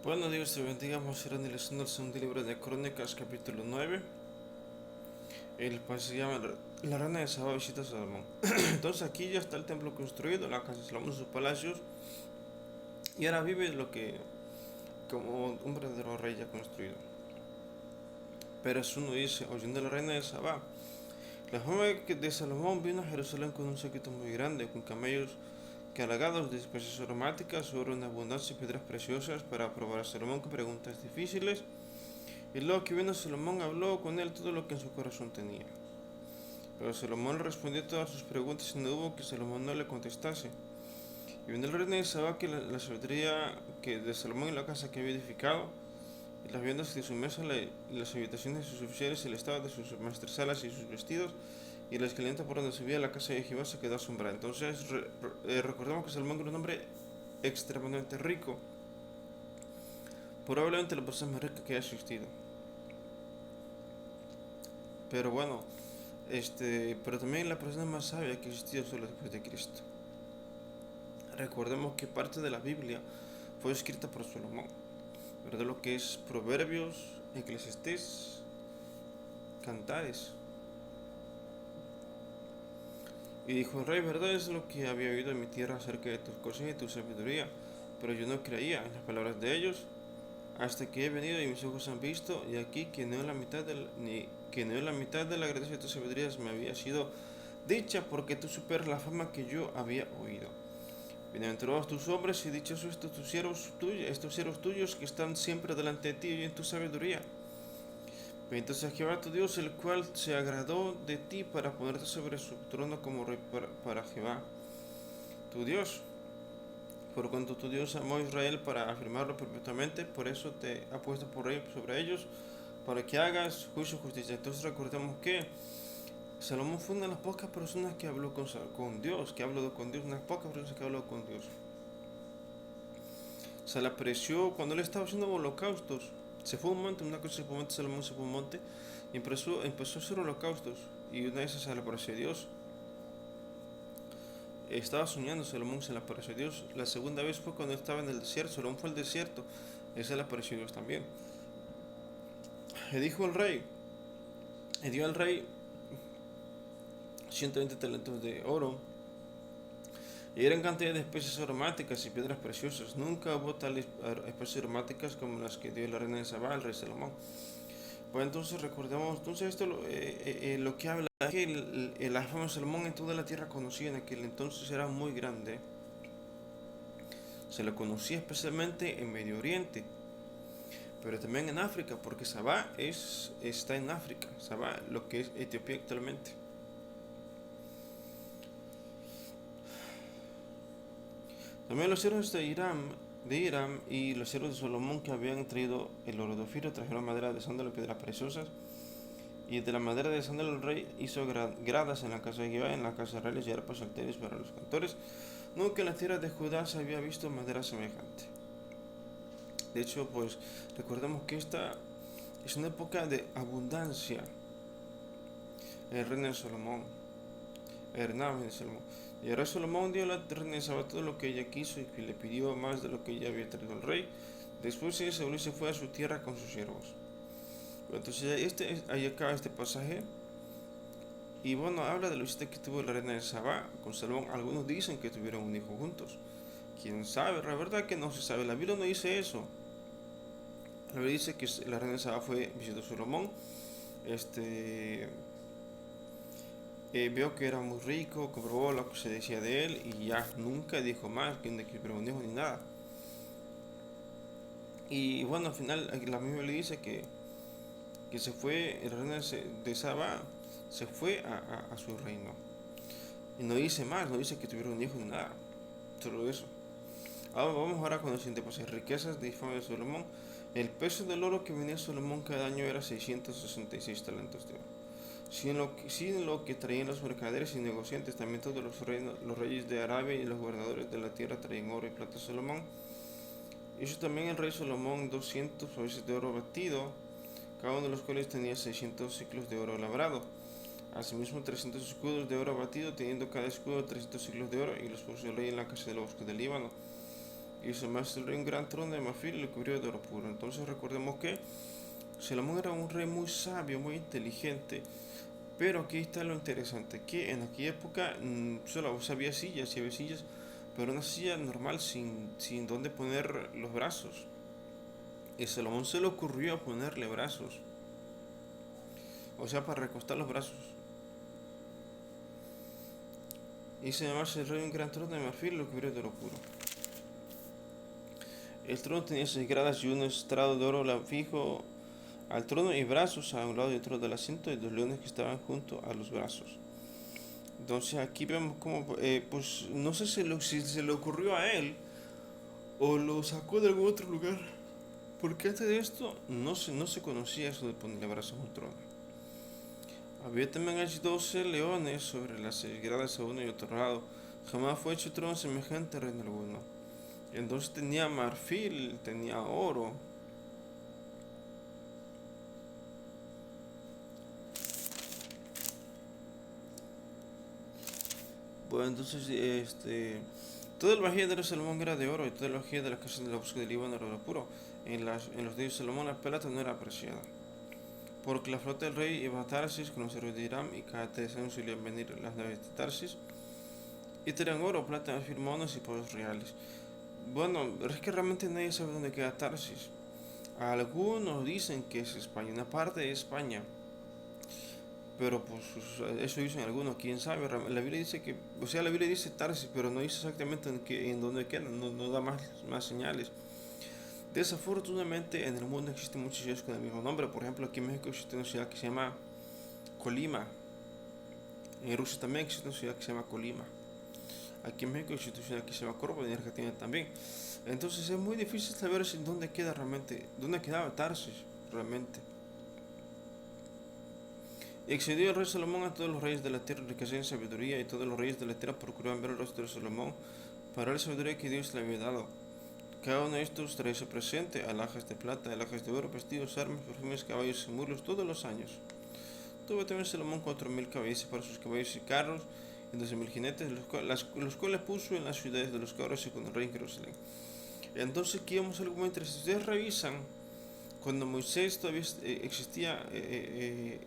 Bueno, Dios te bendiga. Vamos a ir analizando el segundo libro de Crónicas, capítulo 9. El pasaje se llama La reina de Saba visita a Salomón. Entonces aquí ya está el templo construido, la casa de Salomón, sus palacios. Y ahora vive lo que, como un verdadero rey ya construido. Pero uno dice, oyendo la reina de Saba, la joven de Salomón vino a Jerusalén con un séquito muy grande, con camellos cargados de especies aromáticas, oro en abundancia y piedras preciosas para probar a Salomón con preguntas difíciles. Y luego que vino Salomón habló con él todo lo que en su corazón tenía. Pero Salomón respondió todas sus preguntas y no hubo que Salomón no le contestase. Y vino el rey de Sabá que la sabiduría que de Salomón en la casa que había edificado, y las viandas de su mesa, y las habitaciones de sus oficiales, y el estado de sus maestresalas y sus vestidos, y la escalera por donde subía a la casa de Jehová se quedó asombrada. Entonces recordamos que Salomón era un hombre extremadamente rico, probablemente la persona más rica que haya existido. Pero bueno, pero también la persona más sabia que existió solo después de Cristo. Recordemos que parte de la Biblia fue escrita por Salomón, ¿verdad? Lo que es Proverbios, Eclesiastés, Cantares. Y dijo, Rey, verdad es lo que había oído en mi tierra acerca de tus cosas y tu sabiduría, pero yo no creía en las palabras de ellos, hasta que he venido y mis ojos han visto, y aquí que no es la mitad ni que no es la mitad de la gracia de tus sabidurías me había sido dicha, porque tú superas la fama que yo había oído. Bienaventurados tus hombres y dichosos estos siervos tuyos que están siempre delante de ti y en tu sabiduría. Bendito sea Jehová tu Dios, el cual se agradó de ti para ponerte sobre su trono como rey para Jehová tu Dios. Por cuanto tu Dios amó a Israel para afirmarlo perpetuamente, por eso te ha puesto por rey sobre ellos, para que hagas juicio y justicia. Entonces recordemos que Salomón fue una de las pocas personas que habló con Dios, que habló con Dios, unas pocas personas que habló con Dios. Se le apreció cuando él estaba haciendo holocaustos. Se fue un monte, una cosa se fue un monte, Salomón se fue un monte y empezó a hacer holocaustos. Y una de esas se le apareció a Dios. Estaba soñando, Salomón se le apareció a Dios. La segunda vez fue cuando estaba en el desierto. Salomón fue al desierto. Y se le apareció a Dios también. Le dijo al rey, le dio al rey 120 talentos de oro y eran cantidad de especies aromáticas y piedras preciosas. Nunca hubo tales especies aromáticas como las que dio la reina de Sabá al rey Salomón. Pues entonces recordemos, entonces esto lo que habla es que la fama de Salomón en toda la tierra conocida en aquel entonces era muy grande. Se lo conocía especialmente en Medio Oriente, pero también en África, porque Sabá está en África, Sabá, lo que es Etiopía actualmente. También los siervos de Hiram y los siervos de Salomón que habían traído el oro de Ofir trajeron madera de sándalo y piedras preciosas. Y de la madera de sándalo el rey hizo gradas en la casa de Jehová, en la casa de reyes y arpas altares para los cantores. Nunca en la tierra de Judá se había visto madera semejante. De hecho, pues recordemos que esta es una época de abundancia. El reino de Salomón, Hernán de Salomón. Y el rey Salomón dio a la reina de Saba todo lo que ella quiso y le pidió más de lo que ella había traído al rey. Después ella se fue a su tierra con sus siervos. Entonces ahí acaba este pasaje. Y bueno, habla de la visita que tuvo la reina de Sabá con Salomón. Algunos dicen que tuvieron un hijo juntos. ¿Quién sabe? La verdad que no se sabe. La Biblia no dice eso. La Biblia dice que la reina de Sabá fue visitó a Salomón. Este, vio que era muy rico, comprobó lo que se decía de él y ya nunca dijo más que era un hijo ni nada. Y bueno, al final la misma le dice que se fue, el reino de Sabá se fue a su reino. Y no dice más, no dice que tuvieron un hijo ni nada. Solo eso. Ahora vamos ahora con el siguiente pasaje. Riquezas de infamia de Salomón. El peso del oro que venía Salomón cada año era 666 talentos de oro. Sin lo que traían los mercaderes y negociantes, también todos los reyes de Arabia y los gobernadores de la tierra traían oro y plata a Salomón. Hizo también el rey Salomón 200 paveses de oro batido, cada uno de los cuales tenía 600 ciclos de oro labrado. Asimismo 300 escudos de oro batido, teniendo cada escudo 300 ciclos de oro, y los puso el rey en la casa del bosque del Líbano. y se me hace un gran trono de marfil y lo cubrió de oro puro. Entonces recordemos que Salomón era un rey muy sabio, muy inteligente, pero aquí está lo interesante, que en aquella época solo había sillas y había sillas, pero una silla normal sin donde poner los brazos. Y a Salomón se le ocurrió ponerle brazos, o sea, para recostar los brazos. Hizo llamarse el rey un gran trono de marfil y lo cubrió de oro puro. El trono tenía 6 gradas y un estrado de oro fijo al trono y brazos a un lado y otro del asiento y 2 leones que estaban junto a los brazos. Entonces aquí vemos como, pues no sé si se le ocurrió a él o lo sacó de algún otro lugar. Porque antes de esto no se conocía eso de ponerle brazos a un trono. Había también allí 12 leones sobre las 6 gradas a uno y otro lado. Jamás fue hecho trono semejante a reino alguno. Entonces tenía marfil, tenía oro. Bueno, entonces, todo el vajilla de Salomón era de oro y todo el vajilla de la casa de la búsqueda del Líbano era oro puro. En los días de Salomón la plata no era apreciada. Porque la flota del rey iba a Tarsis con los héroes de Irán y cada 3 años solían venir las naves de Tarsis y traían oro, plata, firmones y pavos reales. Bueno, es que realmente nadie sabe dónde queda Tarsis. Algunos dicen que es España, una parte de España. Pero pues eso dicen algunos, quién sabe. La Biblia dice que, o sea, la Biblia dice Tarsis, pero no dice exactamente en dónde queda, no da más señales. Desafortunadamente en el mundo existen muchas ciudades con el mismo nombre. Por ejemplo, aquí en México existe una ciudad que se llama Colima. En Rusia también existe una ciudad que se llama Colima. Aquí en México existe una ciudad que se llama Córdoba y en Argentina también. Entonces es muy difícil saber dónde queda realmente, dónde quedaba Tarsis realmente. Y excedió el rey Salomón a todos los reyes de la tierra riqueza en sabiduría, y todos los reyes de la tierra procuraban ver el rostro de Salomón para la sabiduría que Dios le había dado. Cada uno de estos traía su presente, alhajas de plata, alhajas de oro, vestidos, armas, perfumes, caballos y mulos todos los años. Tuvo también Salomón 4.000 caballos para sus caballos y carros, y 12.000 jinetes, los cuales puso en las ciudades de los cabros y con el rey en Jerusalén. Entonces aquí vemos algo muy interesante. Ustedes revisan cuando Moisés todavía existía,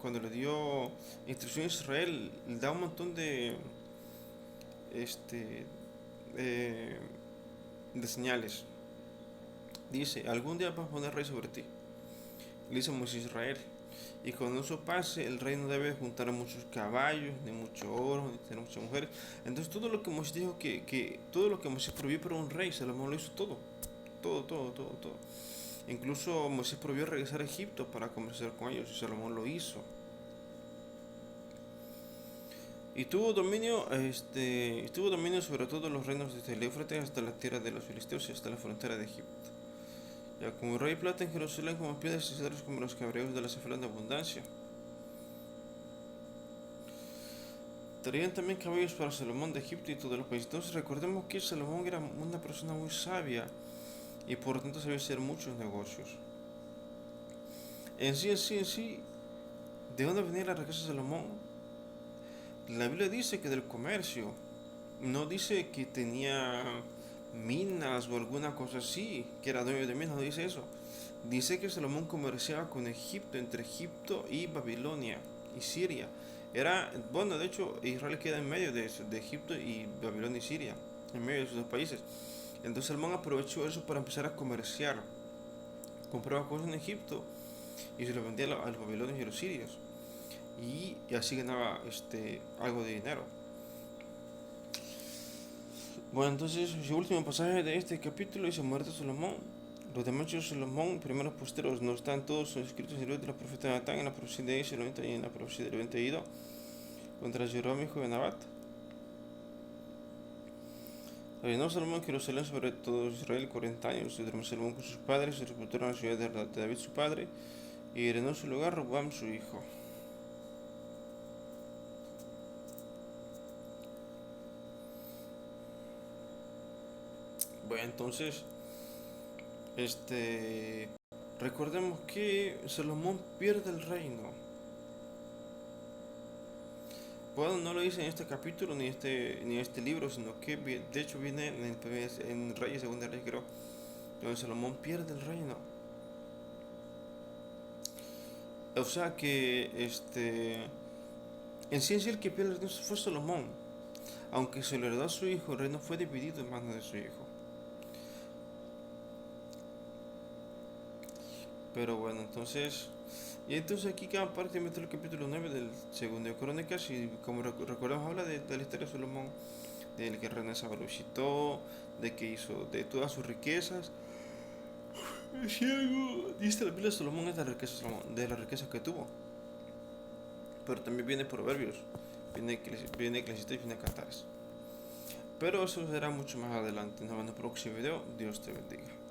cuando le dio instrucción a Israel, le da un montón este, eh, de señales. Dice, algún día vas a poner rey sobre ti. Le dice Moisés a Israel. Y cuando eso pase, el rey no debe juntar muchos caballos, ni mucho oro, ni tener muchas mujeres. Entonces todo lo que Moisés dijo todo lo que Moisés prohibió para un rey, Salomón lo hizo todo. Todo. Incluso Moisés prohibió regresar a Egipto para conversar con ellos y Salomón lo hizo. Y tuvo dominio sobre todos los reinos desde el Éufrates hasta la tierra de los filisteos y hasta la frontera de Egipto. Ya como rey plata en Jerusalén, como piedras y cedros como los cabreos de la cefalán de abundancia. Traían también caballos para Salomón de Egipto y todos los países. Entonces recordemos que Salomón era una persona muy sabia y por lo tanto sabía hacer muchos negocios. En sí, ¿de dónde venía la riqueza de Salomón? La Biblia dice que del comercio, no dice que tenía minas o alguna cosa así, que era dueño de minas, no dice eso. Dice que Salomón comerciaba con Egipto, entre Egipto y Babilonia y Siria. Bueno, de hecho, Israel queda en medio de Egipto y Babilonia y Siria, en medio de esos dos países. Entonces Salomón aprovechó eso para empezar a comerciar. Compraba cosas en Egipto y se lo vendía a los babilonios y a los sirios. Y así ganaba algo de dinero. Bueno, entonces el último pasaje de este capítulo dice muerte de Salomón. Los demás de Salomón, primeros posteros, no están todos escritos en el libro de la profeta Natán, en la profecía de Israel y en la profecía del 22 contra Jeroboam hijo de Nabat. Reinó Salomón en Jerusalén sobre todo Israel 40 años, y durmió Salomón con sus padres, se sepultó en la ciudad de David su padre, y reinó en su lugar Roboam su hijo. Bueno, entonces, recordemos que Salomón pierde el reino Bueno, no lo dice en este capítulo ni este libro, sino que de hecho viene en Reyes, Segunda Reyes, creo, donde Salomón pierde el reino. O sea que en sí el que pierde el reino fue Salomón. Aunque se lo heredó a su hijo, el reino fue dividido en manos de su hijo. Pero bueno, y entonces aquí queda prácticamente el capítulo 9 del segundo de Crónicas. Y como recordamos, habla de la historia de Salomón, del que René lo visitó, de que hizo de todas sus riquezas. Si algo dice la Biblia de Salomón es de las riquezas que tuvo. Pero también viene Proverbios, viene Eclesiastés y viene Cantares. Pero eso será mucho más adelante. Nos vemos en el próximo video. Dios te bendiga.